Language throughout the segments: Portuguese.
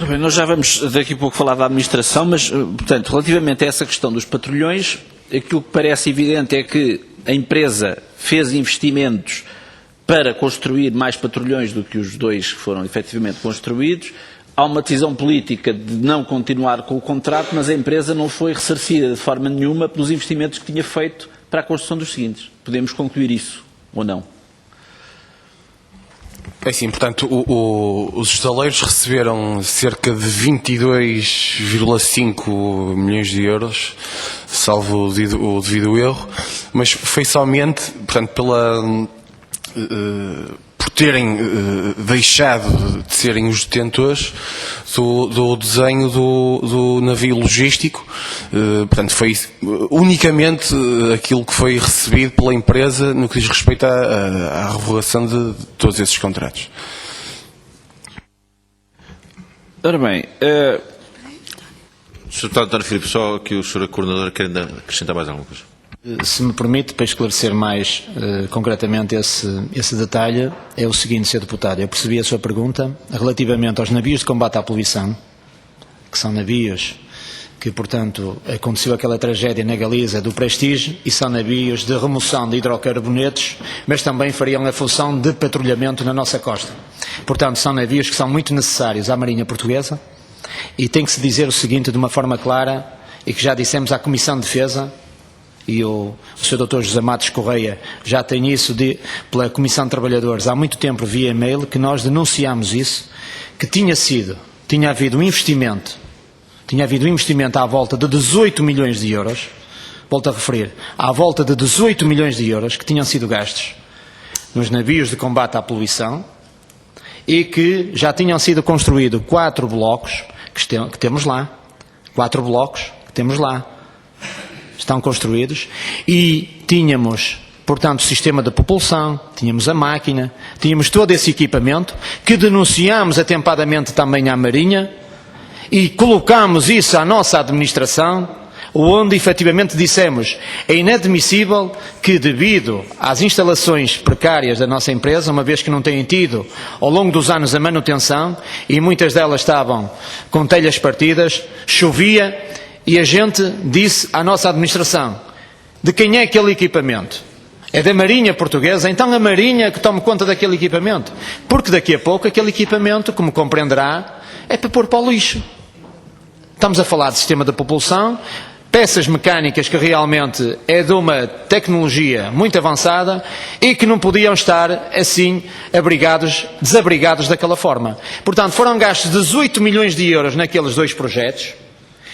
Bem, nós já vamos daqui a pouco falar da administração, mas, portanto, relativamente a essa questão dos patrulhões, aquilo que parece evidente é que a empresa fez investimentos para construir mais patrulhões do que os 2 que foram efetivamente construídos. Há uma decisão política de não continuar com o contrato, mas a empresa não foi ressarcida de forma nenhuma pelos investimentos que tinha feito para a construção dos seguintes. Podemos concluir isso, ou não? É sim, portanto, os estaleiros receberam cerca de 22,5 milhões de euros, salvo o devido erro, mas foi somente, portanto, por terem deixado de serem os detentores do desenho do navio logístico. Portanto, foi unicamente aquilo que foi recebido pela empresa no que diz respeito à revogação de todos esses contratos. Ora bem, Sr. Deputado António Filipe, só que o Sr. Coordenador quer ainda acrescentar mais alguma coisa. Se me permite, para esclarecer mais concretamente esse detalhe, é o seguinte, Sr. Deputado, eu percebi a sua pergunta relativamente aos navios de combate à poluição, que são navios que, portanto, aconteceu aquela tragédia na Galiza do Prestige, e são navios de remoção de hidrocarbonetos, mas também fariam a função de patrulhamento na nossa costa. Portanto, são navios que são muito necessários à Marinha Portuguesa, e tem que se dizer o seguinte de uma forma clara, e que já dissemos à Comissão de Defesa, e o Sr. Dr. José Matos Correia já tem isso pela Comissão de Trabalhadores há muito tempo via e-mail, que nós denunciámos isso, que tinha havido um investimento à volta de 18 milhões de euros, volto a referir, à volta de 18 milhões de euros que tinham sido gastos nos navios de combate à poluição, e que já tinham sido construídos 4 blocos que temos lá, 4 blocos que temos lá, estão construídos, e tínhamos, portanto, o sistema de propulsão, tínhamos a máquina, tínhamos todo esse equipamento, que denunciámos atempadamente também à Marinha, e colocámos isso à nossa administração, onde efetivamente dissemos, é inadmissível que, devido às instalações precárias da nossa empresa, uma vez que não têm tido ao longo dos anos a manutenção, e muitas delas estavam com telhas partidas, chovia, e a gente disse à nossa administração, de quem é aquele equipamento? É da Marinha Portuguesa, então a Marinha que tome conta daquele equipamento, porque daqui a pouco aquele equipamento, como compreenderá, é para pôr para o lixo. Estamos a falar de sistema de propulsão, peças mecânicas que realmente é de uma tecnologia muito avançada e que não podiam estar assim desabrigados daquela forma. Portanto, foram gastos 18 milhões de euros naqueles 2 projetos,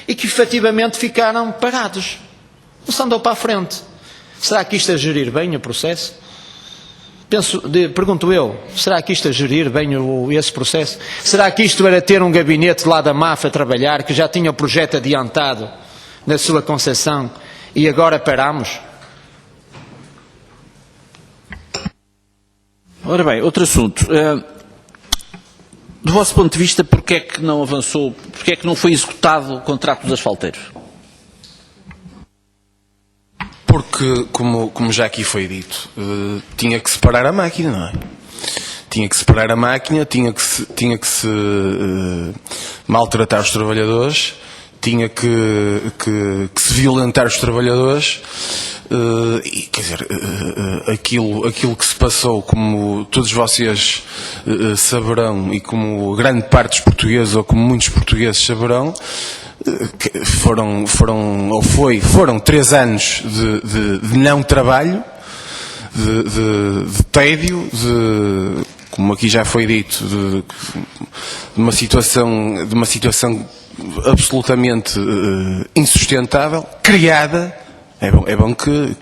e que efetivamente ficaram parados. Não se andou para a frente. Será que isto é gerir bem o processo? Pergunto eu, será que isto é gerir bem esse processo? Será que isto era ter um gabinete lá da MAF a trabalhar, que já tinha o projeto adiantado na sua concepção, e agora paramos? ora bem, outro assunto. Do vosso ponto de vista, porque é que não avançou, porque é que não foi executado o contrato dos asfalteiros? Porque, como já aqui foi dito, tinha que separar a máquina, não é? Tinha que separar a máquina, tinha que se maltratar os trabalhadores, tinha que se violentar os trabalhadores. E, quer dizer, aquilo que se passou, como todos vocês saberão, e como grande parte dos portugueses, ou como muitos portugueses saberão, foram 3 anos de não trabalho, de tédio, como aqui já foi dito, de uma situação absolutamente insustentável, criada. É bom que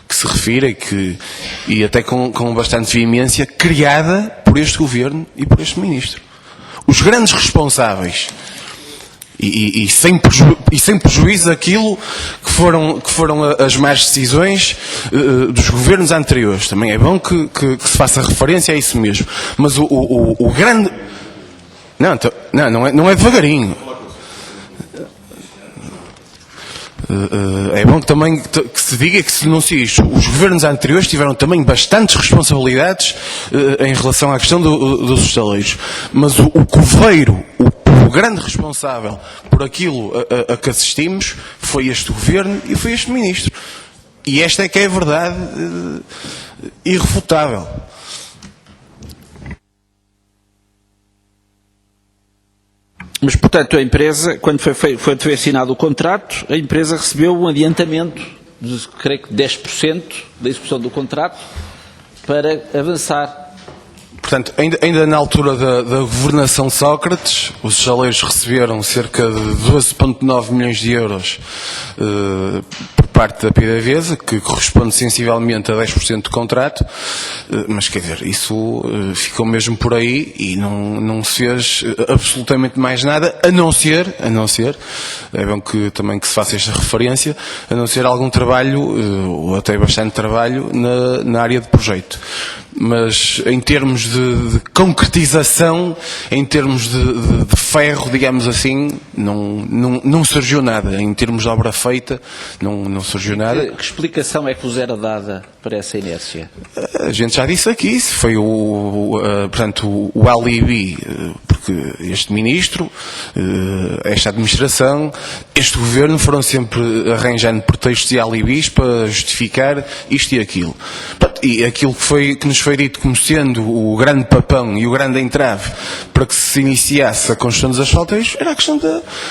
se refira e até com bastante veemência, criada por este Governo e por este Ministro. Os grandes responsáveis, e sem prejuízo daquilo que foram as más decisões dos governos anteriores. Também é bom que se faça referência a isso mesmo. Mas o grande... Não é devagarinho. É bom que também que se diga, que se denuncie isto. Os governos anteriores tiveram também bastantes responsabilidades em relação à questão dos estaleiros. Mas o coveiro, o o grande responsável por aquilo a que assistimos foi este governo e foi este ministro. E esta é que é a verdade irrefutável. Mas, portanto, a empresa, quando foi assinado o contrato, a empresa recebeu um adiantamento de, creio que 10% da execução do contrato para avançar. Portanto, ainda na altura da governação Sócrates, os saleiros receberam cerca de 12,9 milhões de euros por parte da PDVSA, que corresponde sensivelmente a 10% do contrato, mas quer dizer, isso ficou mesmo por aí e não se fez absolutamente mais nada, a não ser, é bom que também que se faça esta referência, a não ser algum trabalho, ou até bastante trabalho, na área de projeto. Mas em termos de concretização, em termos de ferro, digamos assim, não surgiu nada. Em termos de obra feita, não surgiu nada. Que explicação é que vos era dada para essa inércia? A gente já disse aqui, foi portanto, o alibi, porque este ministro, esta administração, este governo foram sempre arranjando pretextos e alibis para justificar isto e aquilo. E aquilo que nos foi dito como sendo o grande papão e o grande entrave para que se iniciasse a construção dos asfalteiros era a questão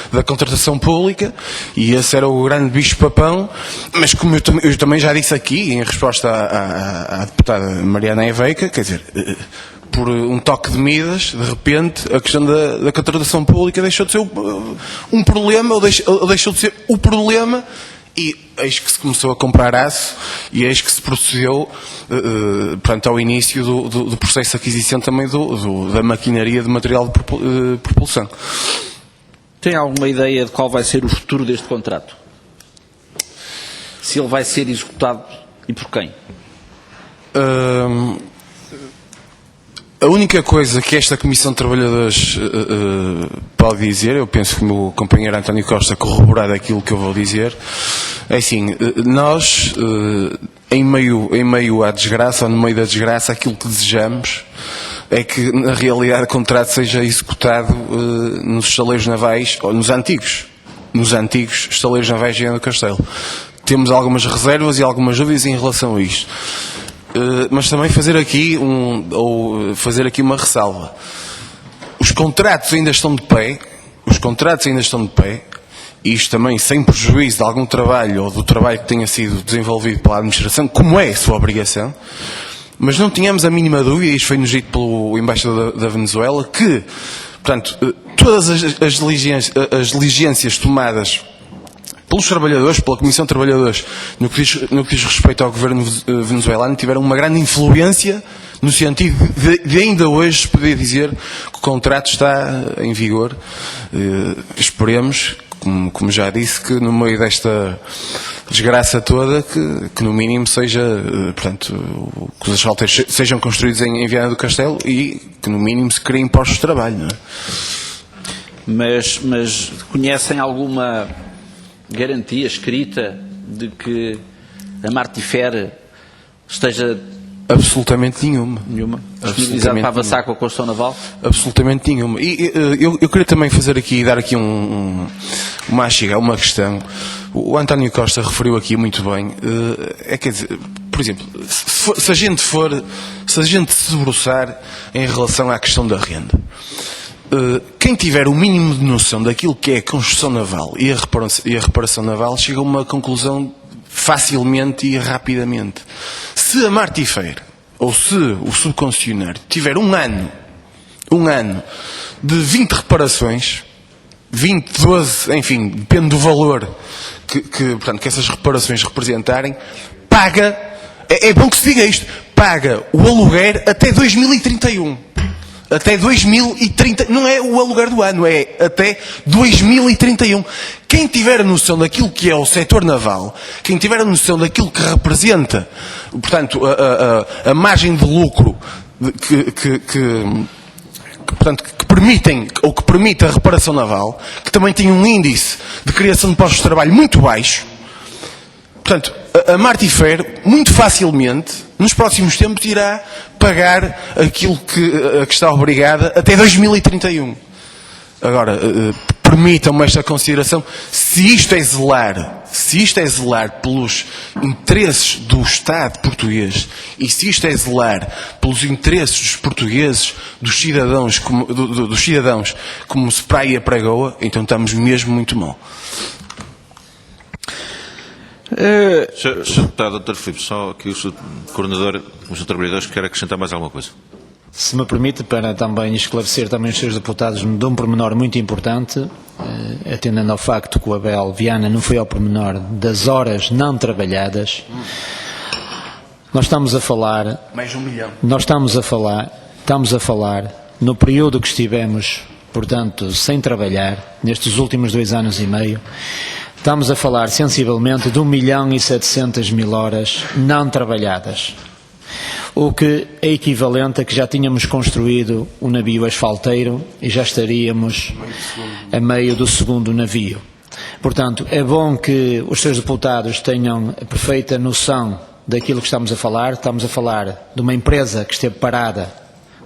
da contratação pública, e esse era o grande bicho-papão. Mas como eu também já disse aqui, em resposta à deputada Mariana Eveica, quer dizer, por um toque de Midas, de repente, a questão da contratação pública deixou de ser um problema, ou deixou de ser o problema, e eis que se começou a comprar aço, e eis que se procedeu portanto, ao início do processo de aquisição também da maquinaria de material de propulsão. Tem alguma ideia de qual vai ser o futuro deste contrato? Se ele vai ser executado e por quem? A única coisa que esta Comissão de Trabalhadores pode dizer, eu penso que o meu companheiro António Costa corroborar aquilo que eu vou dizer, é assim, nós, em meio à desgraça, ou no meio da desgraça, aquilo que desejamos é que, na realidade, o contrato seja executado nos estaleiros navais, ou nos antigos estaleiros navais de Viana do Castelo. Temos algumas reservas e algumas dúvidas em relação a isto. Mas também fazer aqui uma ressalva. Os contratos ainda estão de pé, e isto também sem prejuízo de algum trabalho ou do trabalho que tenha sido desenvolvido pela administração, como é a sua obrigação, mas não tínhamos a mínima dúvida, e isto foi-nos dito pelo embaixador da Venezuela, que, portanto, todas as diligências tomadas pelos trabalhadores, pela Comissão de Trabalhadores, no que diz respeito ao governo venezuelano, tiveram uma grande influência no sentido de ainda hoje se poder dizer que o contrato está em vigor. Esperemos, como já disse, que no meio desta desgraça toda, que no mínimo seja, portanto, que os asfalteiros sejam construídos em Viana do Castelo e que no mínimo se criem postos de trabalho, não é? Mas conhecem alguma garantia escrita de que a Martifer esteja absolutamente nenhuma disponibilizada para avançar com a construção naval? Absolutamente nenhuma. E eu queria também dar aqui uma questão. O António Costa referiu aqui muito bem, quer dizer, por exemplo, se a gente se debruçar em relação à questão da renda, quem tiver o mínimo de noção daquilo que é a construção naval e a reparação naval chega a uma conclusão facilmente e rapidamente. Se a Martifer, ou se o subconcessionário tiver um ano de 20 reparações, 20, 12, enfim, depende do valor portanto, que essas reparações representarem, paga, é bom que se diga isto, paga o aluguer até 2031. Até 2030, não é o aluguer do ano, é até 2031. Quem tiver a noção daquilo que é o setor naval, quem tiver a noção daquilo que representa, portanto, a margem de lucro que permite a reparação naval, que também tem um índice de criação de postos de trabalho muito baixo, portanto, a Martifer, muito facilmente, nos próximos tempos, irá pagar aquilo a que está obrigada até 2031. Agora, permitam-me esta consideração, se isto é zelar pelos interesses do Estado português e se isto é zelar pelos interesses dos portugueses, dos cidadãos, como se para aí apregoa, então estamos mesmo muito mal. Sr. Deputado, Dr. Filipe, só que o Sr. Coordenador, o Sr. Trabalhadores, quer acrescentar mais alguma coisa? Se me permite, para também esclarecer também os seus deputados de um pormenor muito importante, atendendo ao facto que o Abel Viana não foi ao pormenor das horas não trabalhadas, nós estamos a falar... Mais 1 milhão. Nós estamos a falar no período que estivemos, portanto, sem trabalhar, nestes últimos 2 anos e meio, estamos a falar sensivelmente de 1.700.000 horas não trabalhadas. O que é equivalente a que já tínhamos construído o navio asfalteiro e já estaríamos a meio do segundo navio. Portanto, é bom que os seus deputados tenham a perfeita noção daquilo que estamos a falar. Estamos a falar de uma empresa que esteve parada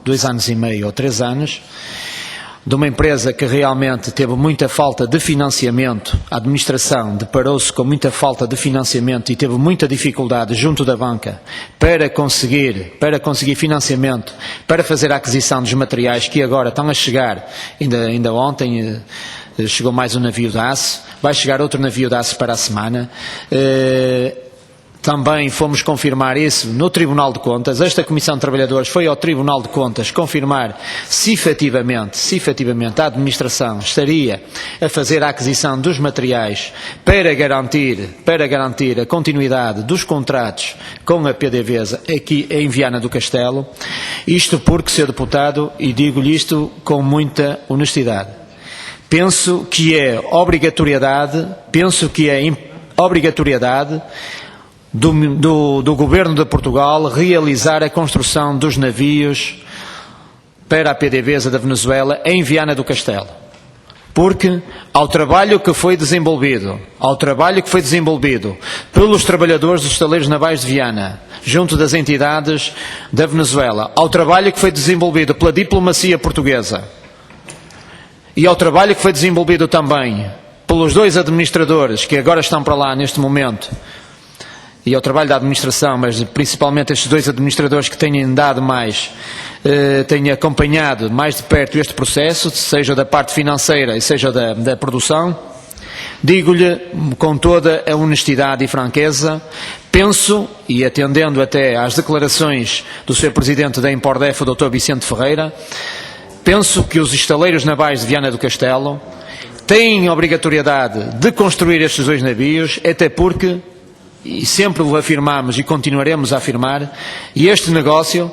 2 anos e meio ou 3 anos, de uma empresa que realmente teve muita falta de financiamento. A administração deparou-se com muita falta de financiamento e teve muita dificuldade junto da banca para conseguir financiamento, para fazer a aquisição dos materiais que agora estão a chegar. Ainda ontem chegou mais um navio de aço, vai chegar outro navio de aço para a semana. Também fomos confirmar isso no Tribunal de Contas. Esta Comissão de Trabalhadores foi ao Tribunal de Contas confirmar se efetivamente a administração estaria a fazer a aquisição dos materiais para garantir a continuidade dos contratos com a PDVSA aqui em Viana do Castelo. Isto porque, Sr. Deputado, e digo-lhe isto com muita honestidade, penso que é obrigatoriedade do Governo de Portugal realizar a construção dos navios para a PDVSA da Venezuela em Viana do Castelo. Porque ao trabalho que foi desenvolvido pelos trabalhadores dos estaleiros navais de Viana, junto das entidades da Venezuela, ao trabalho que foi desenvolvido pela diplomacia portuguesa e ao trabalho que foi desenvolvido também pelos 2 administradores que agora estão para lá neste momento, e ao trabalho da administração, mas principalmente estes 2 administradores que têm têm acompanhado mais de perto este processo, seja da parte financeira e seja da produção, digo-lhe com toda a honestidade e franqueza, penso, e atendendo até às declarações do Sr. Presidente da Impordef, o Dr. Vicente Ferreira, penso que os estaleiros navais de Viana do Castelo têm a obrigatoriedade de construir estes 2 navios, até porque, e sempre o afirmamos e continuaremos a afirmar, e este negócio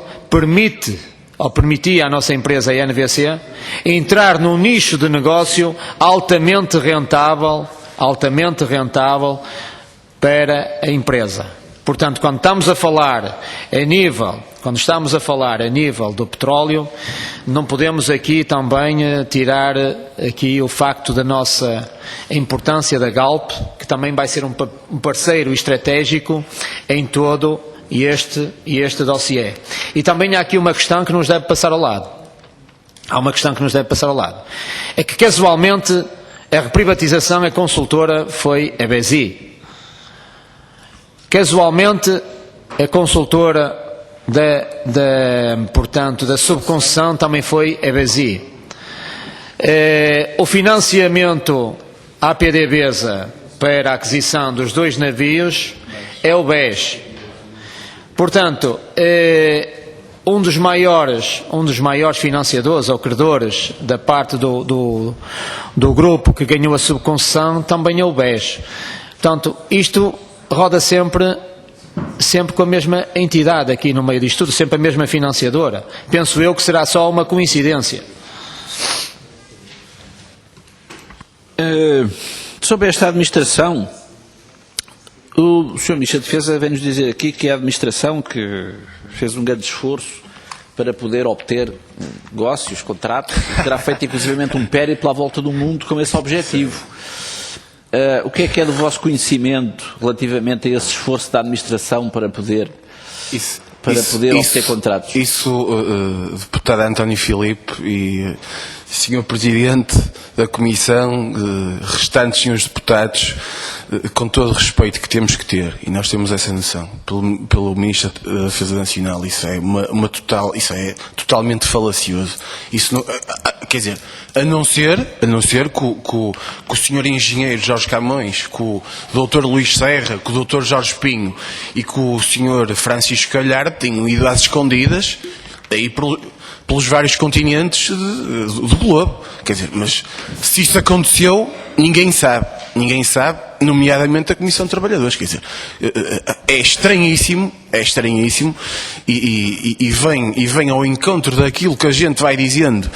permitia à nossa empresa, a NVC, entrar num nicho de negócio altamente rentável para a empresa. Portanto, quando estamos a falar a nível do petróleo, não podemos aqui também tirar aqui o facto da nossa importância da Galp, que também vai ser um parceiro estratégico em todo este dossiê. E também há aqui uma questão que nos deve passar ao lado. É que casualmente a reprivatização, a consultora foi a BESI. Casualmente, a consultora da subconcessão também foi a BESI. O financiamento à PDVSA para a aquisição dos 2 navios é o BES. Portanto, um dos maiores financiadores ou credores da parte do grupo que ganhou a subconcessão também é o BES. Portanto, isto roda sempre com a mesma entidade aqui no meio disto tudo, sempre a mesma financiadora. Penso eu que será só uma coincidência. Sobre esta administração, o Sr. Ministro da Defesa vem-nos dizer aqui que é a administração que fez um grande esforço para poder obter negócios, contratos, terá feito inclusivamente um périplo à volta do mundo com esse objetivo. O que é do vosso conhecimento relativamente a esse esforço da administração para poder obter contratos? Deputado António Filipe, e Sr. Presidente da Comissão, restantes senhores deputados, com todo o respeito que temos que ter, e nós temos essa noção, pelo Ministro da Defesa Nacional, isso é totalmente falacioso. Isso não, quer dizer, a não ser que o Sr. Engenheiro Jorge Camões, que o Dr. Luís Serra, que o Dr. Jorge Pinho e que o Sr. Francisco Calhar tenham ido às escondidas, aí pelos vários continentes do globo. Quer dizer, mas se isso aconteceu, ninguém sabe, nomeadamente a Comissão de Trabalhadores. Quer dizer, é estranhíssimo e vem ao encontro daquilo que a gente vai dizendo,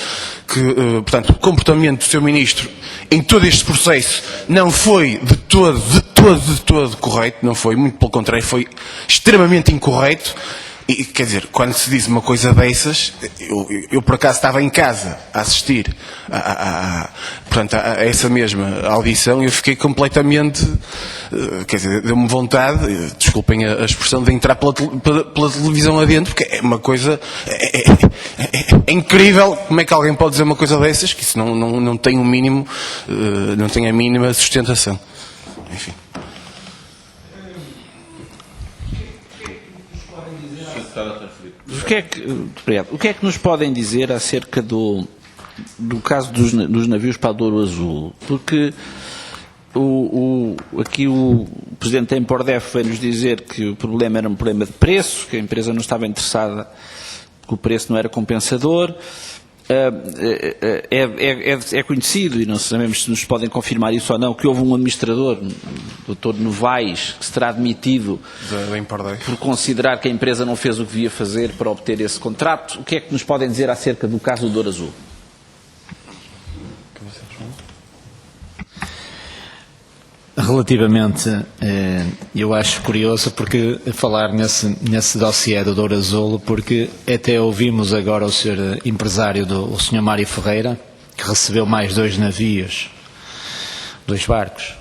que, portanto, o comportamento do Sr. Ministro em todo este processo não foi de todo correto, não foi, muito pelo contrário, foi extremamente incorreto. E, quer dizer, quando se diz uma coisa dessas, eu por acaso estava em casa a assistir portanto, a essa mesma audição e eu fiquei completamente, quer dizer, deu-me vontade, desculpem a expressão, de entrar pela televisão adentro, porque é uma coisa, é incrível como é que alguém pode dizer uma coisa dessas, que isso não tem o mínimo, não tem a mínima sustentação. Enfim. O que é que nos podem dizer acerca do caso dos navios para a Douro Azul? Porque aqui o Presidente da Impordef veio-nos dizer que o problema era um problema de preço, que a empresa não estava interessada, que o preço não era compensador. É conhecido, e não sabemos se nos podem confirmar isso ou não, que houve um administrador, o Dr. Novaes, que será demitido por considerar que a empresa não fez o que devia fazer para obter esse contrato. O que é que nos podem dizer acerca do caso do Douro Azul? Relativamente, eu acho curioso porque falar nesse dossiê do Douro Azul, porque até ouvimos agora o Sr. empresário, o Sr. Mário Ferreira, que recebeu mais 2 navios, 2 barcos,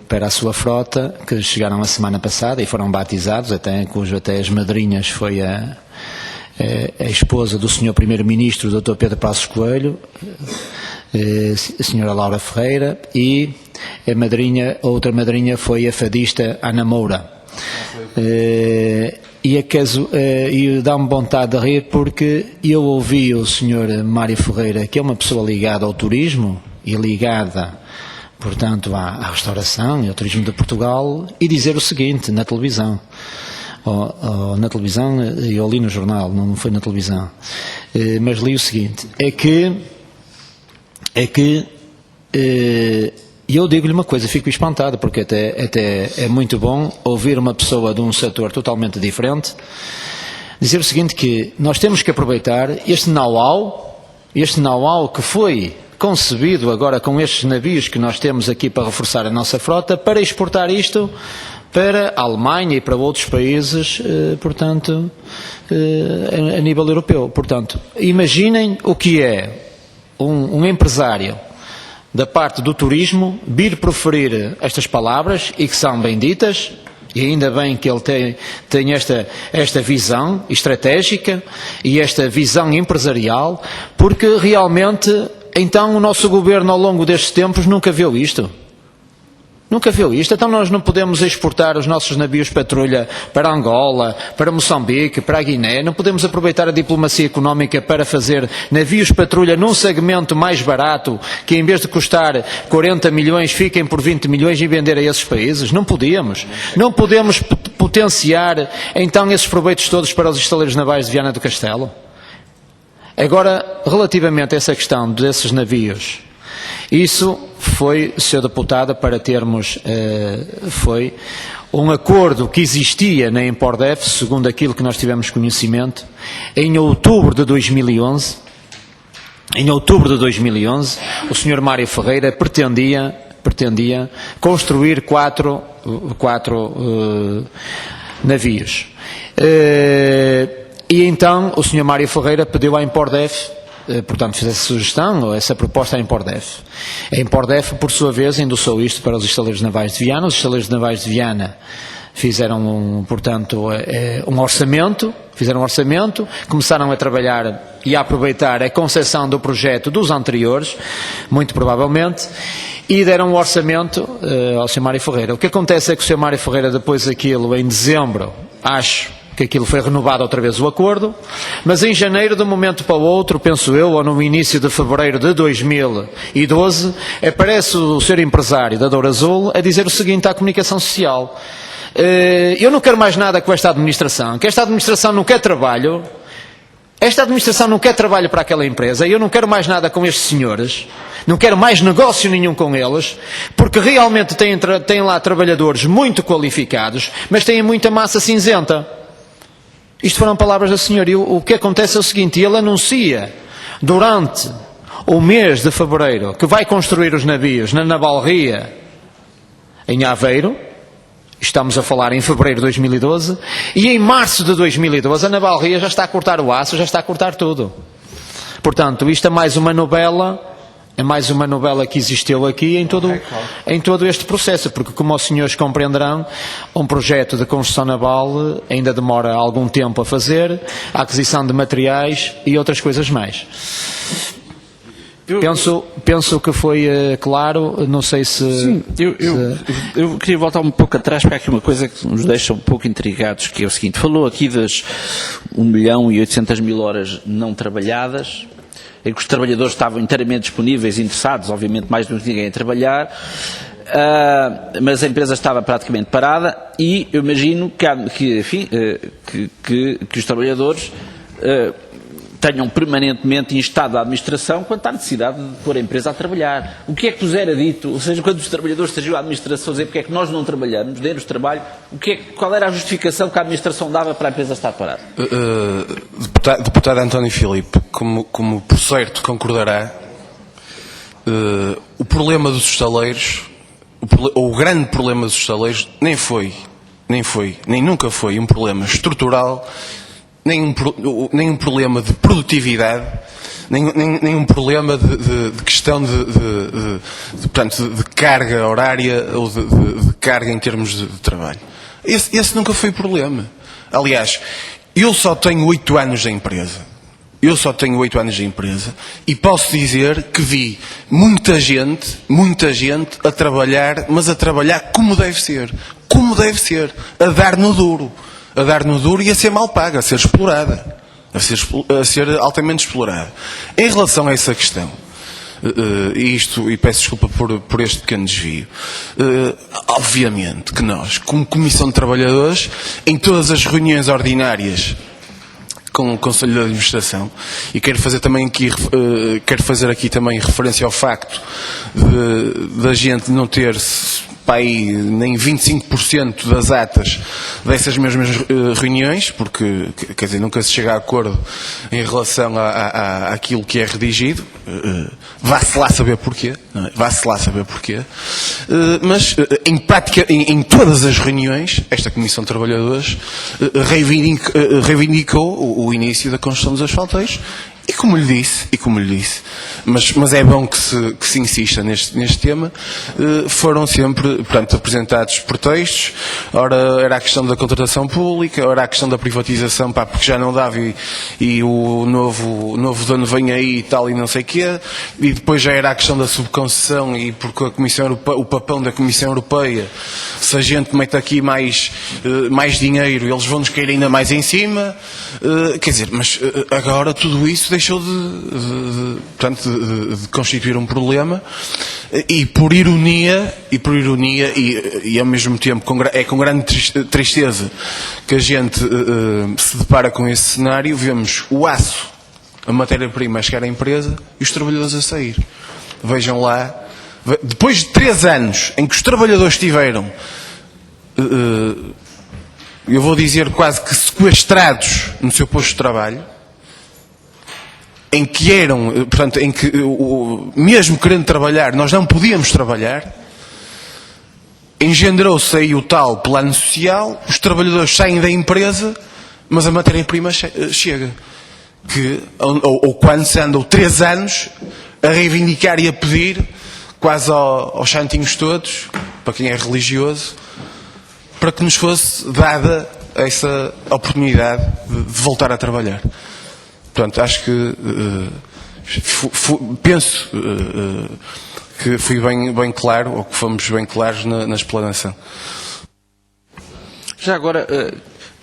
para a sua frota, que chegaram a semana passada e foram batizados, cujo até as madrinhas foi a esposa do Sr. Primeiro-Ministro, Dr. Pedro Passos Coelho, a Sra. Laura Ferreira, e a outra madrinha foi a fadista Ana Moura. E dá-me vontade de rir porque eu ouvi o Sr. Mário Ferreira, que é uma pessoa ligada ao turismo e ligada, portanto, à restauração e ao turismo de Portugal, e dizer o seguinte na televisão. Na televisão, eu li no jornal, não foi na televisão, mas li o seguinte, é que eu digo-lhe uma coisa, fico espantado, porque até é muito bom ouvir uma pessoa de um setor totalmente diferente dizer o seguinte, que nós temos que aproveitar este know-how que foi concebido agora com estes navios que nós temos aqui para reforçar a nossa frota, para exportar isto para a Alemanha e para outros países, portanto, a nível europeu. Portanto, imaginem o que é um empresário da parte do turismo vir proferir estas palavras, e que são benditas, e ainda bem que ele tem esta visão estratégica e esta visão empresarial, porque realmente, então, o nosso governo ao longo destes tempos nunca viu isto. Nunca viu isto? Então nós não podemos exportar os nossos navios patrulha para Angola, para Moçambique, para a Guiné, não podemos aproveitar a diplomacia económica para fazer navios patrulha num segmento mais barato, que em vez de custar 40 milhões fiquem por 20 milhões e vender a esses países? Não podemos. Não podemos potenciar então esses proveitos todos para os estaleiros navais de Viana do Castelo? Agora, relativamente a essa questão desses navios, isso foi, Sr. Deputado, para termos, foi um acordo que existia na Impordef, segundo aquilo que nós tivemos conhecimento, em outubro de 2011. Em outubro de 2011, o Sr. Mário Ferreira pretendia construir quatro navios. E então o Sr. Mário Ferreira pediu à Impordef, portanto, fez essa sugestão, ou essa proposta à Impordef. A Impordef, por sua vez, endossou isto para os estaleiros navais de Viana. Os estaleiros navais de Viana fizeram um orçamento, começaram a trabalhar e a aproveitar a concessão do projeto dos anteriores, muito provavelmente, e deram um orçamento ao Sr. Mário Ferreira. O que acontece é que o Sr. Mário Ferreira, depois daquilo, em dezembro, acho que aquilo foi renovado outra vez o acordo, mas em janeiro, de um momento para o outro, penso eu, ou no início de fevereiro de 2012, aparece o Sr. empresário da Douro Azul a dizer o seguinte à comunicação social: eu não quero mais nada com esta administração, que esta administração não quer trabalho, para aquela empresa, eu não quero mais nada com estes senhores, não quero mais negócio nenhum com eles, porque realmente têm lá trabalhadores muito qualificados, mas têm muita massa cinzenta. Isto foram palavras da senhora. E o que acontece é o seguinte: ele anuncia durante o mês de fevereiro que vai construir os navios na Navalria, em Aveiro. Estamos a falar em fevereiro de 2012, e em março de 2012 a Navalria já está a cortar o aço, já está a cortar tudo. Portanto, isto é mais uma novela que existiu aqui em todo este processo, porque, como os senhores compreenderão, um projeto de construção naval ainda demora algum tempo a fazer, a aquisição de materiais e outras coisas mais. Penso que foi claro, não sei se... Sim, eu queria voltar um pouco atrás, porque há aqui uma coisa que nos deixa um pouco intrigados, que é o seguinte: falou aqui das 1.800.000 horas não trabalhadas, em que os trabalhadores estavam inteiramente disponíveis, interessados, obviamente mais do que ninguém, em trabalhar, mas a empresa estava praticamente parada, e eu imagino que os trabalhadores tenham permanentemente instado a administração quanto à necessidade de pôr a empresa a trabalhar. O que é que vos era dito? Ou seja, quando os trabalhadores estagiam à administração a dizer porque é que nós não trabalhamos, demos trabalho, qual era a justificação que a administração dava para a empresa estar parada? Deputado António Filipe, como por certo concordará, o problema dos estaleiros, o grande problema dos estaleiros, nem nunca foi um problema estrutural, nem um problema de produtividade, nem um problema de questão portanto, de carga horária ou de carga em termos de trabalho. Esse nunca foi o problema. Aliás, eu só tenho 8 anos de empresa. E posso dizer que vi muita gente a trabalhar, mas a trabalhar como deve ser, a dar no duro e a ser mal paga, a ser explorada, a ser altamente explorada. Em relação a essa questão, e peço desculpa por este pequeno desvio, obviamente que nós, como Comissão de Trabalhadores, em todas as reuniões ordinárias com o Conselho de Administração, e quero fazer aqui também referência ao facto da gente não ter nem 25% das atas dessas mesmas reuniões, porque, quer dizer, nunca se chega a acordo em relação àquilo que é redigido. Vá-se lá saber porquê, não é? Mas em todas as reuniões esta Comissão de Trabalhadores reivindicou o início da construção dos asfalteiros. E como lhe disse, mas é bom que se insista neste tema, foram sempre, portanto, apresentados pretextos. Ora era a questão da contratação pública, ora a questão da privatização, porque já não dava e o novo dono vem aí e tal e não sei o quê, e depois já era a questão da subconcessão, e porque a Comissão Europeia, o papão da Comissão Europeia, se a gente mete aqui mais dinheiro, eles vão-nos cair ainda mais em cima, quer dizer, mas agora tudo isso deixou de constituir um problema, e por ironia e ao mesmo tempo com grande tristeza que a gente se depara com esse cenário, vemos o aço, a matéria-prima a chegar à empresa e os trabalhadores a sair. Vejam lá, depois de 3 anos em que os trabalhadores tiveram, eu vou dizer quase que sequestrados no seu posto de trabalho, em que mesmo querendo trabalhar, nós não podíamos trabalhar, engendrou-se aí o tal plano social, os trabalhadores saem da empresa, mas a matéria-prima chega. Ou quando se andam 3 anos a reivindicar e a pedir, quase aos santinhos todos, para quem é religioso, para que nos fosse dada essa oportunidade de voltar a trabalhar. Portanto, acho que penso que fui bem claro, ou que fomos bem claros na explanação. Já agora,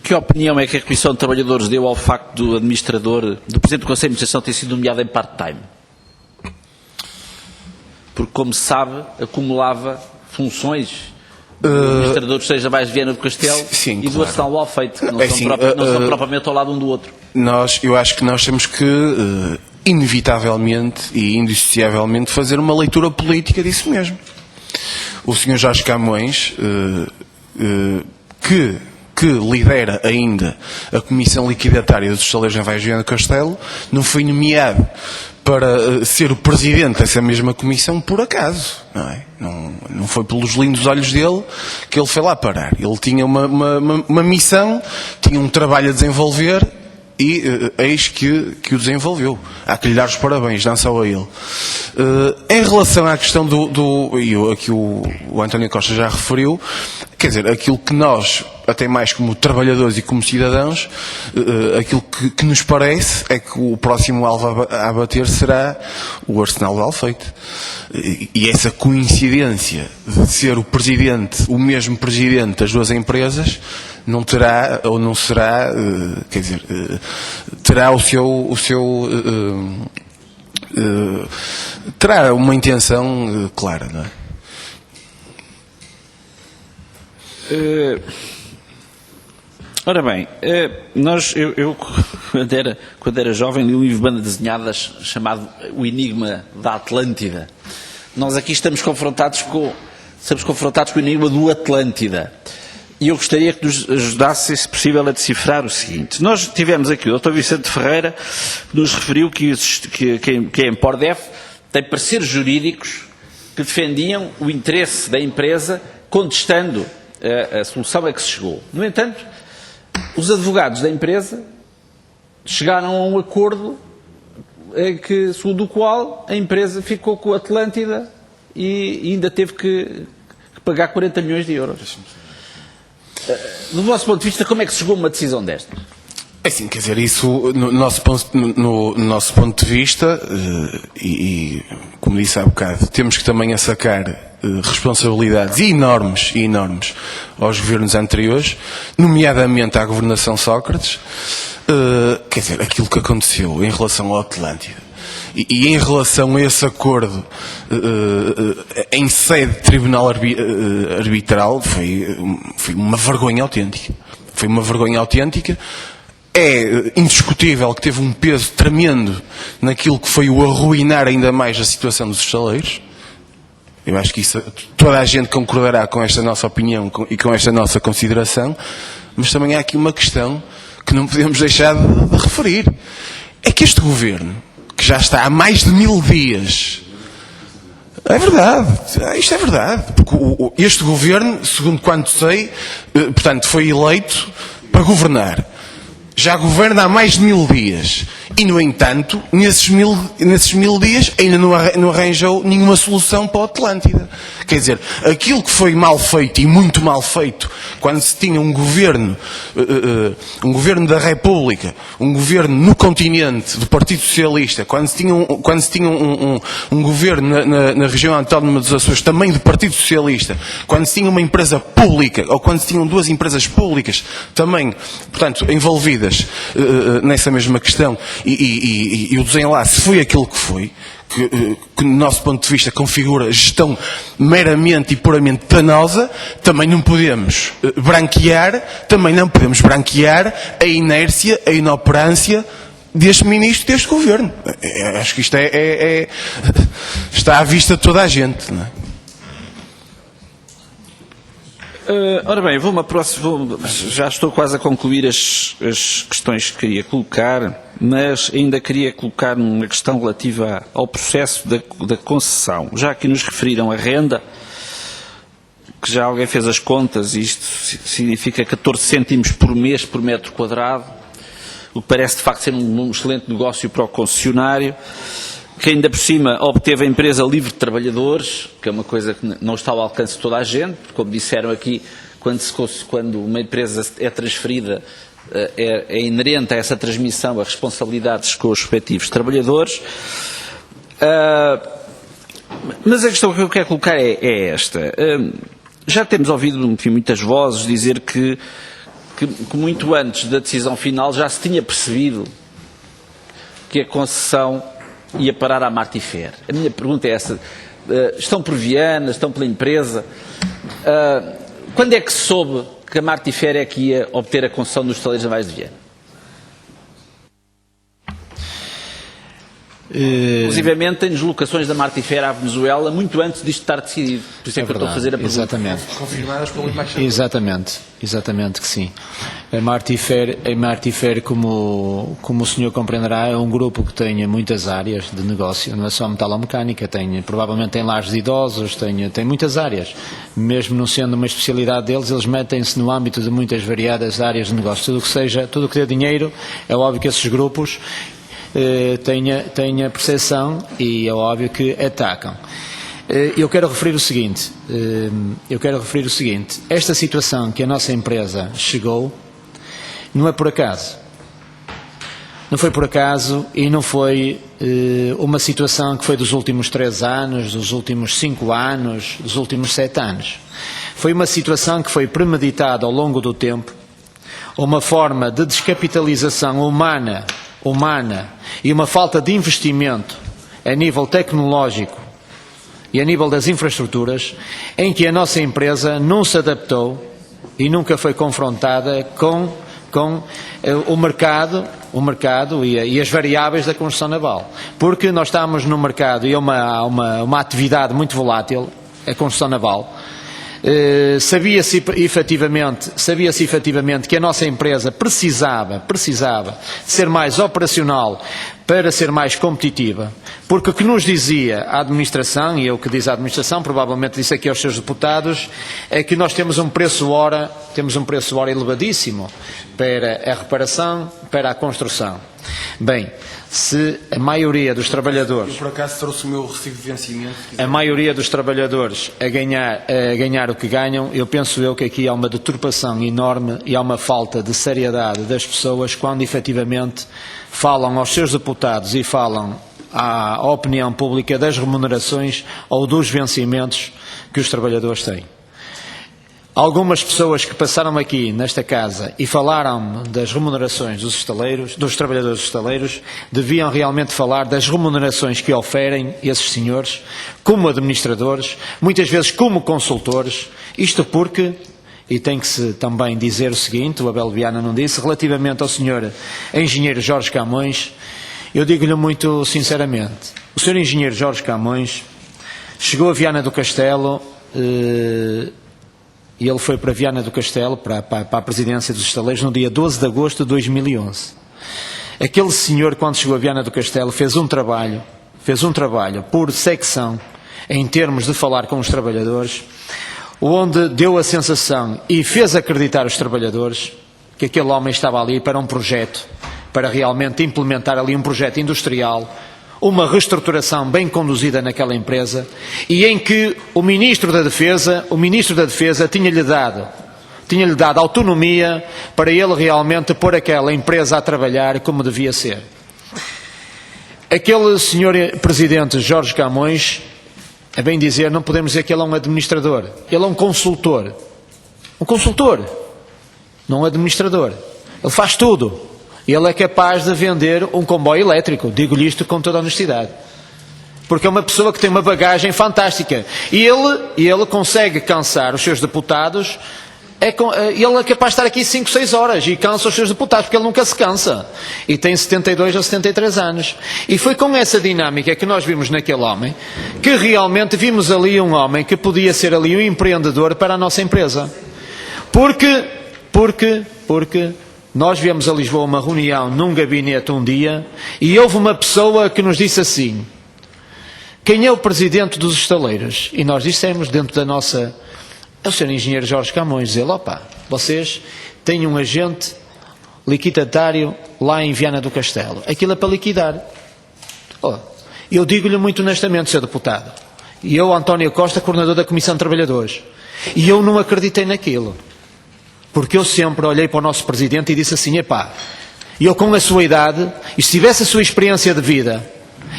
que opinião é que a Comissão de Trabalhadores deu ao facto do administrador, do Presidente do Conselho de Administração ter sido nomeado em part-time? Porque, como se sabe, acumulava funções do administrador de Seja Mais Viana do Castelo sim, e do Arsenal do Alfeite, que não são propriamente ao lado um do outro. Eu acho que nós temos que, inevitavelmente e indissociavelmente, fazer uma leitura política disso mesmo. O Sr. Jorge Camões, que lidera ainda a Comissão Liquidatária dos Saleiros Navais de Viana do Castelo, não foi nomeado para ser o presidente dessa mesma comissão por acaso, não é? Não foi pelos lindos olhos dele que ele foi lá parar. Ele tinha uma missão, tinha um trabalho a desenvolver e eis que o desenvolveu. Há que lhe dar os parabéns, não só a ele. Em relação à questão aqui o António Costa já referiu, quer dizer, aquilo que nós, até mais como trabalhadores e como cidadãos, aquilo que nos parece é que o próximo alvo a abater será o Arsenal do Alfeite. E essa coincidência de ser o mesmo presidente das duas empresas, não terá, ou não será, quer dizer, terá terá uma intenção clara, não é? Ora bem, eu quando era jovem, li um livro de banda desenhadas chamado O Enigma da Atlântida. Nós aqui estamos confrontados com o enigma do Atlântida. E eu gostaria que nos ajudasse, se possível, a decifrar o seguinte. Nós tivemos aqui o Dr. Vicente Ferreira, que nos referiu que a Empordef tem parceiros jurídicos que defendiam o interesse da empresa, contestando a solução a que se chegou. No entanto, os advogados da empresa chegaram a um acordo segundo o qual a empresa ficou com a Atlântida e ainda teve que pagar 40 milhões de euros. Do vosso ponto de vista, como é que se chegou a uma decisão desta? É assim, quer dizer, isso no nosso ponto de vista, e como disse há bocado, temos que também sacar responsabilidades enormes aos governos anteriores, nomeadamente à governação Sócrates, quer dizer, aquilo que aconteceu em relação ao Atlântida. E em relação a esse acordo em sede de tribunal arbitral, foi uma vergonha autêntica. Foi uma vergonha autêntica. É indiscutível que teve um peso tremendo naquilo que foi o arruinar ainda mais a situação dos estaleiros. Eu acho que isso, toda a gente concordará com esta nossa opinião e com esta nossa consideração, mas também há aqui uma questão que não podemos deixar de referir. É que este governo, que já está há mais de 1000 dias, é verdade, isto é verdade, porque este governo, segundo quanto sei, portanto, foi eleito para governar. Já governa há mais de 1000 dias. E, no entanto, nesses mil dias ainda não arranjou nenhuma solução para a Atlântida. Quer dizer, aquilo que foi mal feito e muito mal feito, quando se tinha um governo da República, um governo no continente do Partido Socialista, quando se tinha um governo na região autónoma dos Açores, também do Partido Socialista, quando se tinha uma empresa pública, ou quando se tinham duas empresas públicas, também, portanto, envolvidas nessa mesma questão, e o desenlace foi aquilo que foi, que do nosso ponto de vista configura gestão meramente e puramente danosa. Também não podemos branquear a inércia, a inoperância deste ministro, deste governo. Acho que isto está à vista de toda a gente, não é? Ora bem, já estou quase a concluir as questões que queria colocar, mas ainda queria colocar uma questão relativa ao processo da concessão. Já aqui nos referiram a renda, que já alguém fez as contas, e isto significa 14 cêntimos por mês por metro quadrado, o que parece de facto ser um excelente negócio para o concessionário, que ainda por cima obteve a empresa livre de trabalhadores, que é uma coisa que não está ao alcance de toda a gente, como disseram aqui, quando uma empresa é transferida, é inerente a essa transmissão a responsabilidades com os respectivos trabalhadores. Mas a questão que eu quero colocar é esta. Já temos ouvido, enfim, muitas vozes dizer que muito antes da decisão final já se tinha percebido que a concessão ia parar à Martifer. A minha pergunta é essa. Estão por Viana, estão pela empresa. Quando é que se soube que a Martifer é que ia obter a concessão dos estaleiros navais de Viana? Inclusivamente tem deslocações da Martifer à Venezuela muito antes disto estar decidido. Por isso é que eu estou a fazer a pergunta. Exatamente. Confirmadas pelo embaixador. Exatamente que sim. A Martifer, como o senhor compreenderá, é um grupo que tem muitas áreas de negócio, não é só metalomecânica, provavelmente tem lares de idosos, tem muitas áreas. Mesmo não sendo uma especialidade deles, eles metem-se no âmbito de muitas variadas áreas de negócio. Tudo o que dê dinheiro, é óbvio que esses grupos tenha percepção e é óbvio que atacam. Eu quero referir o seguinte, esta situação que a nossa empresa chegou não é por acaso. Não foi por acaso e não foi uma situação que foi dos últimos 3 anos, dos últimos 5 anos, dos últimos 7 anos. Foi uma situação que foi premeditada ao longo do tempo, uma forma de descapitalização humana e uma falta de investimento a nível tecnológico e a nível das infraestruturas, em que a nossa empresa não se adaptou e nunca foi confrontada com o mercado e as variáveis da construção naval. Porque nós estamos num mercado e é uma atividade muito volátil, a construção naval. Sabia-se efetivamente que a nossa empresa precisava de ser mais operacional para ser mais competitiva, porque o que nos dizia a administração, e eu que diz a administração, provavelmente disse aqui aos seus deputados, é que nós temos um preço hora elevadíssimo para a reparação, para a construção. Bem, se a maioria dos trabalhadores... Eu, por acaso, trouxe o meu recibo de vencimento. A maioria dos trabalhadores a ganhar o que ganham, eu penso que aqui há uma deturpação enorme e há uma falta de seriedade das pessoas quando efetivamente falam aos seus deputados e falam à opinião pública das remunerações ou dos vencimentos que os trabalhadores têm. Algumas pessoas que passaram aqui nesta casa e falaram das remunerações dos trabalhadores dos estaleiros, deviam realmente falar das remunerações que oferem esses senhores, como administradores, muitas vezes como consultores, isto porque, e tem que se também dizer o seguinte, o Abel Viana não disse, relativamente ao senhor engenheiro Jorge Camões, eu digo-lhe muito sinceramente, o senhor engenheiro Jorge Camões chegou a Viana do Castelo, e ele foi para Viana do Castelo, para a presidência dos estaleiros, no dia 12 de agosto de 2011. Aquele senhor, quando chegou a Viana do Castelo, fez um trabalho por secção, em termos de falar com os trabalhadores, onde deu a sensação e fez acreditar os trabalhadores que aquele homem estava ali para um projeto, para realmente implementar ali um projeto industrial, uma reestruturação bem conduzida naquela empresa e em que o Ministro da Defesa tinha-lhe dado autonomia para ele realmente pôr aquela empresa a trabalhar como devia ser. Aquele senhor Presidente Jorge Camões, a bem dizer, não podemos dizer que ele é um administrador, ele é um consultor, não um administrador, ele faz tudo. Ele é capaz de vender um comboio elétrico, digo-lhe isto com toda a honestidade. Porque é uma pessoa que tem uma bagagem fantástica. E ele consegue cansar os seus deputados, ele é capaz de estar aqui 5, 6 horas e cansa os seus deputados, porque ele nunca se cansa. E tem 72 ou 73 anos. E foi com essa dinâmica que nós vimos naquele homem, que realmente vimos ali um homem que podia ser ali um empreendedor para a nossa empresa. Porque nós viemos a Lisboa uma reunião num gabinete um dia e houve uma pessoa que nos disse assim: quem é o presidente dos estaleiros? E nós dissemos dentro da nossa... É o senhor engenheiro Jorge Camões. Ele, vocês têm um agente liquidatário lá em Viana do Castelo. Aquilo é para liquidar. Eu digo-lhe muito honestamente, senhor deputado, e eu, António Costa, coordenador da Comissão de Trabalhadores, e eu não acreditei naquilo. Porque eu sempre olhei para o nosso Presidente e disse assim, epá, eu com a sua idade, e se tivesse a sua experiência de vida,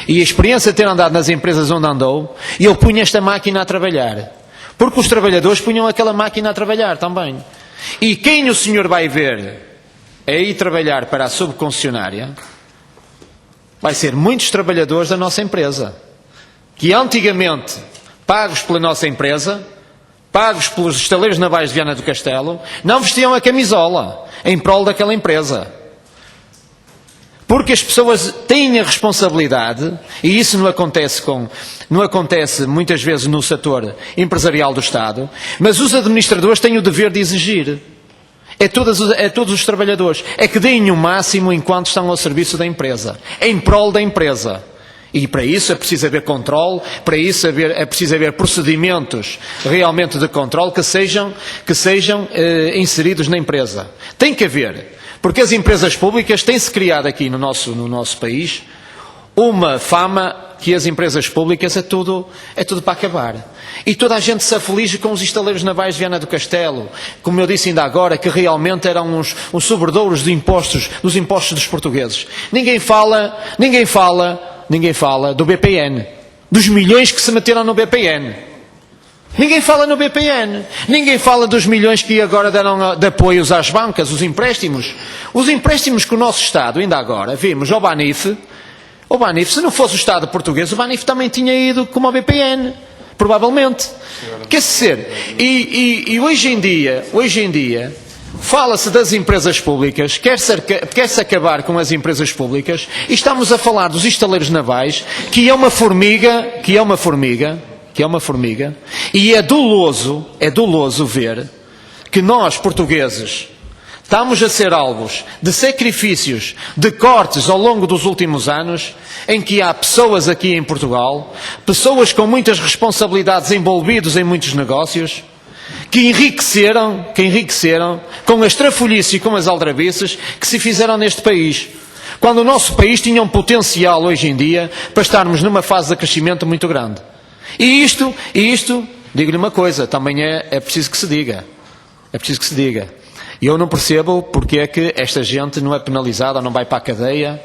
e a experiência de ter andado nas empresas onde andou, eu punha esta máquina a trabalhar. Porque os trabalhadores punham aquela máquina a trabalhar também. E quem o senhor vai ver é ir trabalhar para a subconcessionária, vai ser muitos trabalhadores da nossa empresa, que antigamente, pagos pela nossa empresa, pagos pelos estaleiros navais de Viana do Castelo, não vestiam a camisola em prol daquela empresa. Porque as pessoas têm a responsabilidade, e isso não acontece muitas vezes no setor empresarial do Estado, mas os administradores têm o dever de exigir. É todos os trabalhadores. É que deem o máximo enquanto estão ao serviço da empresa, em prol da empresa. E para isso é preciso haver controle, para isso é preciso haver procedimentos realmente de controle que sejam inseridos na empresa. Tem que haver. Porque as empresas públicas têm-se criado aqui no nosso país uma fama que as empresas públicas é tudo para acabar. E toda a gente se aflige com os estaleiros navais de Viana do Castelo, como eu disse ainda agora, que realmente eram os sobredouros dos impostos dos portugueses. Ninguém fala do BPN, dos milhões que se meteram no BPN. Ninguém fala no BPN, ninguém fala dos milhões que agora deram de apoios às bancas, os empréstimos que o nosso Estado, ainda agora, vimos ao Banif, se não fosse o Estado português, o Banif também tinha ido como ao BPN, provavelmente. Quer dizer, e hoje em dia, fala-se das empresas públicas, quer-se acabar com as empresas públicas, e estamos a falar dos estaleiros navais, que é uma formiga, e é doloso ver que nós, portugueses, estamos a ser alvos de sacrifícios, de cortes ao longo dos últimos anos, em que há pessoas aqui em Portugal, pessoas com muitas responsabilidades envolvidos em muitos negócios, que enriqueceram com as trafolhices e com as aldrabices que se fizeram neste país. Quando o nosso país tinha um potencial hoje em dia para estarmos numa fase de crescimento muito grande. E isto, digo-lhe uma coisa, também é preciso que se diga. É preciso que se diga. E eu não percebo porque é que esta gente não é penalizada ou não vai para a cadeia,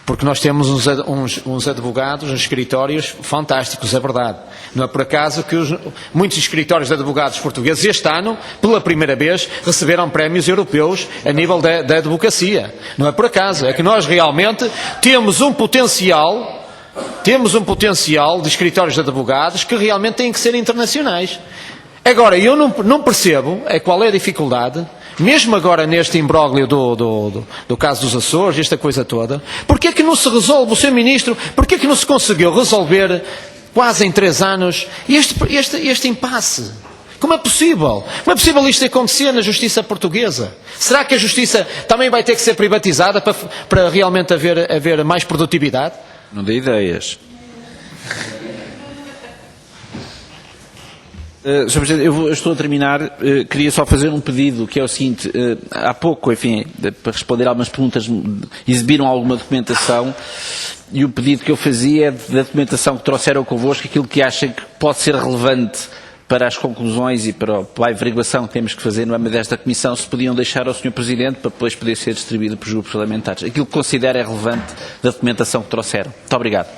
porque nós temos uns advogados, uns escritórios fantásticos, é verdade. Não é por acaso que muitos escritórios de advogados portugueses este ano, pela primeira vez, receberam prémios europeus a nível da advocacia. Não é por acaso, é que nós realmente temos um potencial de escritórios de advogados que realmente têm que ser internacionais. Agora, eu não percebo qual é a dificuldade, mesmo agora neste imbróglio do caso dos Açores, esta coisa toda, porque é que não se resolve, o Sr. Ministro, porque é que não se conseguiu resolver quase em 3 anos este impasse? Como é possível? Como é possível isto acontecer na justiça portuguesa? Será que a justiça também vai ter que ser privatizada para realmente haver mais produtividade? Não dê ideias. Sr. Presidente, eu estou a terminar. Queria só fazer um pedido, que é o seguinte. Há pouco, enfim, para responder a algumas perguntas, exibiram alguma documentação, e o pedido que eu fazia é da documentação que trouxeram convosco, aquilo que acham que pode ser relevante para as conclusões e para a averiguação que temos que fazer no âmbito desta Comissão, se podiam deixar ao Sr. Presidente para depois poder ser distribuído para os grupos parlamentares. Aquilo que considera relevante da documentação que trouxeram. Muito obrigado.